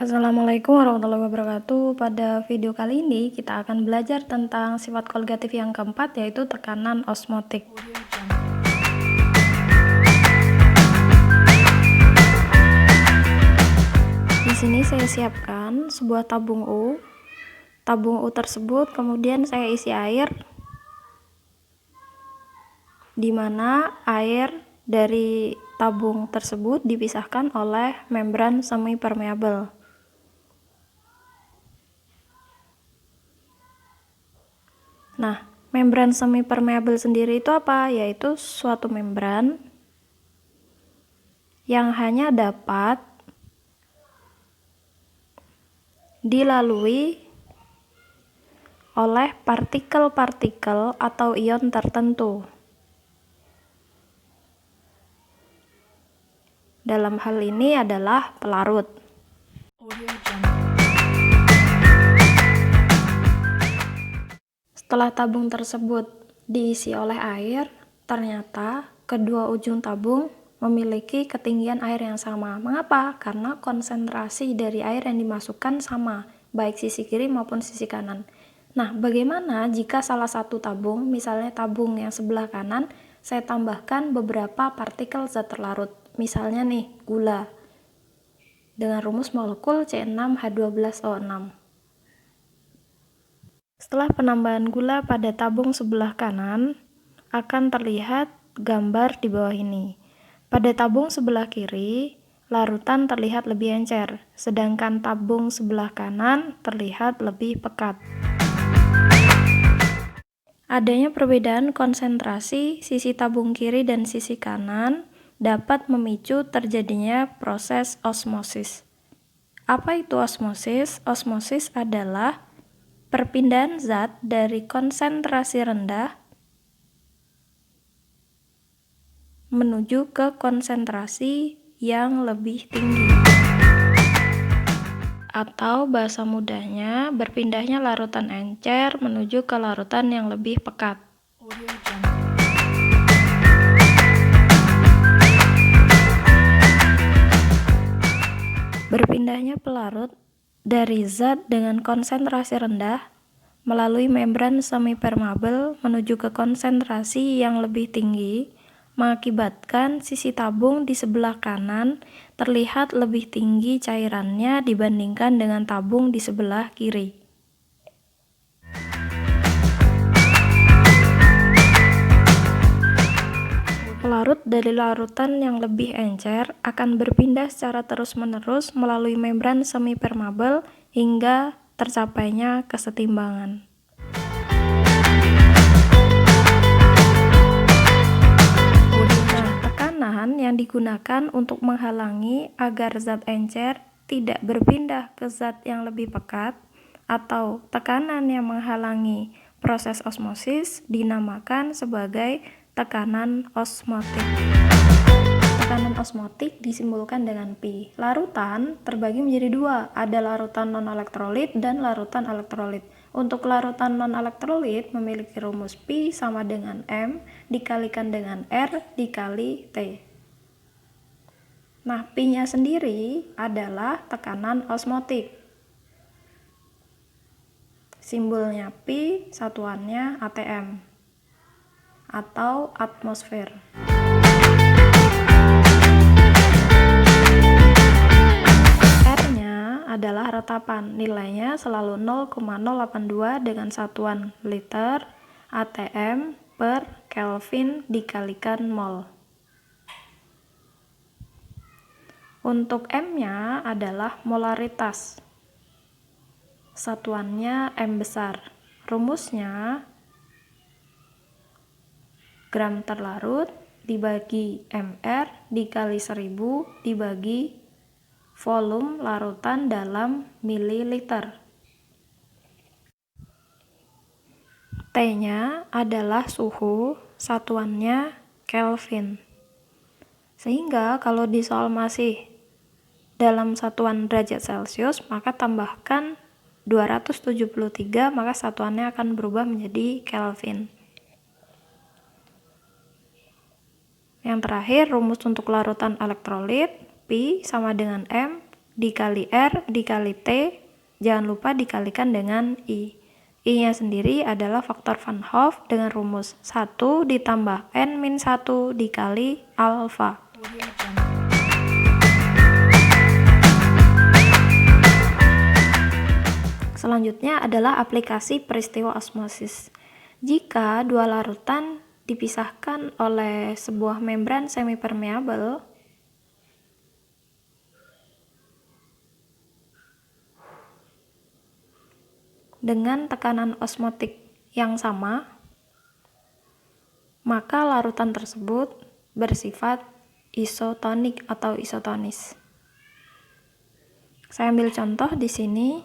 Assalamualaikum warahmatullahi wabarakatuh. Pada video kali ini kita akan belajar tentang sifat koligatif yang keempat, yaitu tekanan osmotik. Di sini saya siapkan sebuah tabung U. Tabung U tersebut kemudian saya isi air, di mana air dari tabung tersebut dipisahkan oleh membran semi permeabel. Nah, membran semi permeabel sendiri itu apa? Yaitu suatu membran yang hanya dapat dilalui oleh partikel-partikel atau ion tertentu. Dalam hal ini adalah pelarut. Setelah tabung tersebut diisi oleh air, ternyata kedua ujung tabung memiliki ketinggian air yang sama. Mengapa? Karena konsentrasi dari air yang dimasukkan sama, baik sisi kiri maupun sisi kanan. Nah, bagaimana jika salah satu tabung, misalnya tabung yang sebelah kanan, saya tambahkan beberapa partikel zat terlarut, misalnya nih, gula, dengan rumus molekul C6H12O6. Setelah penambahan gula pada tabung sebelah kanan, akan terlihat gambar di bawah ini. Pada tabung sebelah kiri, larutan terlihat lebih encer, sedangkan tabung sebelah kanan terlihat lebih pekat. Adanya perbedaan konsentrasi sisi tabung kiri dan sisi kanan dapat memicu terjadinya proses osmosis. Apa itu osmosis? Osmosis adalah perpindahan zat dari konsentrasi rendah menuju ke konsentrasi yang lebih tinggi. Atau bahasa mudahnya, berpindahnya larutan encer menuju ke larutan yang lebih pekat. Berpindahnya pelarut dari zat dengan konsentrasi rendah melalui membran semi permeabel menuju ke konsentrasi yang lebih tinggi mengakibatkan sisi tabung di sebelah kanan terlihat lebih tinggi cairannya dibandingkan dengan tabung di sebelah kiri. Pelarut dari larutan yang lebih encer akan berpindah secara terus-menerus melalui membran semi permeabel hingga tercapainya kesetimbangan. Nah, tekanan yang digunakan untuk menghalangi agar zat encer tidak berpindah ke zat yang lebih pekat atau tekanan yang menghalangi proses osmosis dinamakan sebagai tekanan osmotik. Tekanan osmotik disimbolkan dengan Pi. Larutan terbagi menjadi dua, ada larutan non-elektrolit dan larutan elektrolit. Untuk larutan non-elektrolit memiliki rumus Pi sama dengan M dikalikan dengan R dikali T. Nah, Pi-nya sendiri adalah tekanan osmotik. Simbolnya Pi, satuannya atm atau atmosfer. R-nya adalah retapan, nilainya selalu 0,082 dengan satuan liter atm per Kelvin dikalikan mol. Untuk M-nya adalah molaritas, satuannya M besar. Rumusnya gram terlarut dibagi mr dikali 1000 dibagi volume larutan dalam mililiter. T-nya adalah suhu, satuannya Kelvin. Sehingga kalau di soal masih dalam satuan derajat Celcius, maka tambahkan 273, maka satuannya akan berubah menjadi Kelvin. Yang terakhir, rumus untuk larutan elektrolit, Pi sama dengan M dikali R dikali T, jangan lupa dikalikan dengan I. I-nya sendiri adalah faktor Van Hoff dengan rumus 1 ditambah N-1 dikali alfa. Selanjutnya adalah aplikasi peristiwa osmosis. Jika dua larutan dipisahkan oleh sebuah membran semipermeabel, dengan tekanan osmotik yang sama, maka larutan tersebut bersifat isotonik atau isotonis. Saya ambil contoh di sini,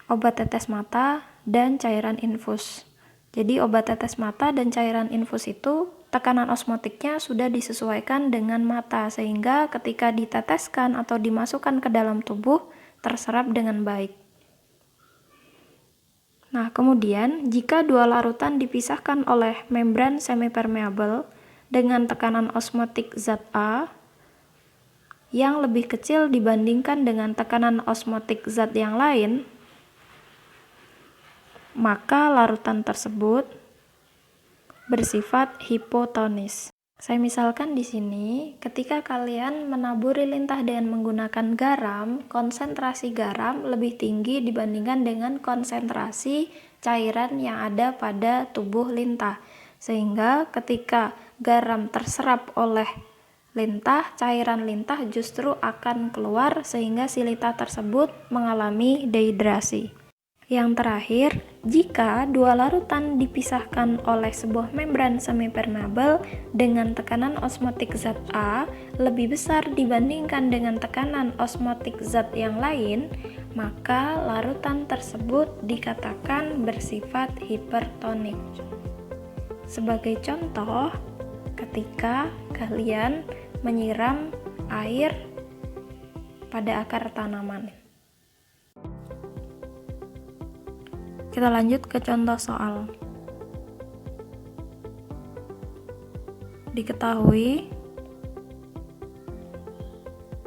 obat tetes mata dan cairan infus. Jadi obat tetes mata dan cairan infus itu tekanan osmotiknya sudah disesuaikan dengan mata, sehingga ketika diteteskan atau dimasukkan ke dalam tubuh terserap dengan baik. Nah, kemudian jika dua larutan dipisahkan oleh membran semipermeabel dengan tekanan osmotik zat A yang lebih kecil dibandingkan dengan tekanan osmotik zat yang lain, maka larutan tersebut bersifat hipotonis. Saya misalkan di sini, ketika kalian menaburi lintah dengan menggunakan garam, konsentrasi garam lebih tinggi dibandingkan dengan konsentrasi cairan yang ada pada tubuh lintah. Sehingga ketika garam terserap oleh lintah, cairan lintah justru akan keluar sehingga si lintah tersebut mengalami dehidrasi. Yang terakhir, jika dua larutan dipisahkan oleh sebuah membran semipermeabel dengan tekanan osmotik zat A lebih besar dibandingkan dengan tekanan osmotik zat yang lain, maka larutan tersebut dikatakan bersifat hipertonik. Sebagai contoh, ketika kalian menyiram air pada akar tanaman. Kita lanjut ke contoh soal. Diketahui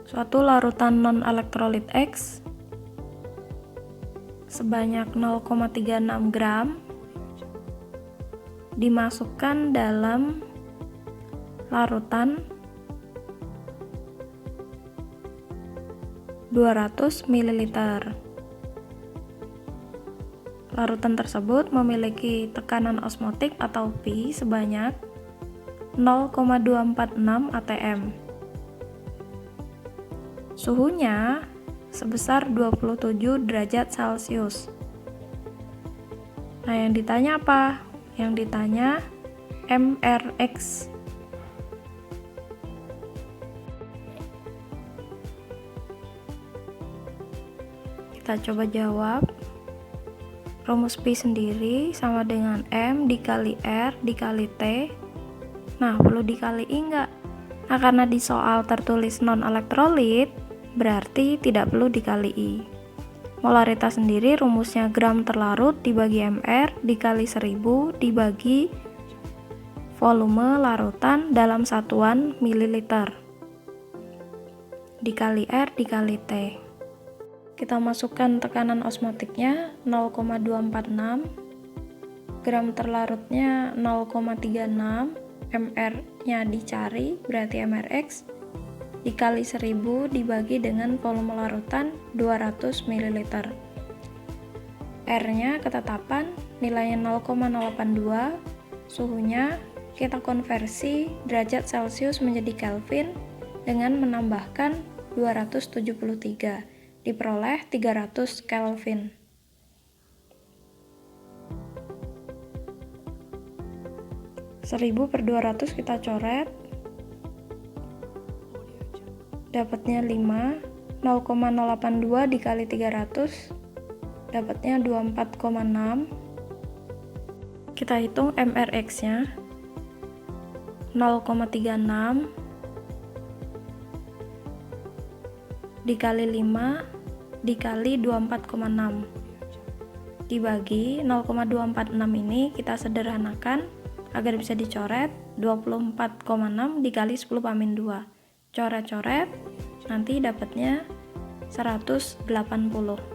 suatu larutan non-elektrolit X sebanyak 0,36 gram dimasukkan dalam larutan 200 ml. Larutan tersebut memiliki tekanan osmotik atau Pi sebanyak 0,246 atm. Suhunya sebesar 27 derajat Celcius. Nah, yang ditanya apa? Yang ditanya MRX. Kita coba jawab. Rumus Pi sendiri sama dengan M dikali R dikali T. Nah, perlu dikali I enggak? Nah, karena di soal tertulis non-elektrolit, berarti tidak perlu dikali I. Molaritas sendiri rumusnya gram terlarut dibagi mR dikali 1000 dibagi volume larutan dalam satuan mililiter dikali R dikali T. Kita masukkan tekanan osmotiknya 0,246, gram terlarutnya 0,36, mR-nya dicari, berarti MRX, dikali 1000 dibagi dengan volume larutan 200 ml. R-nya ketetapan, nilainya 0,082, suhunya kita konversi derajat Celcius menjadi Kelvin dengan menambahkan 273. Diperoleh 300 Kelvin. Seribu per 200 kita coret, dapatnya 5, 0,082 dikali 300, dapatnya 24,6. Kita hitung MRX nya 0,36 dikali 5 dikali 24,6 dibagi 0,246 ini kita sederhanakan agar bisa dicoret. 24,6 dikali 10⁻², coret-coret, nanti dapatnya 180.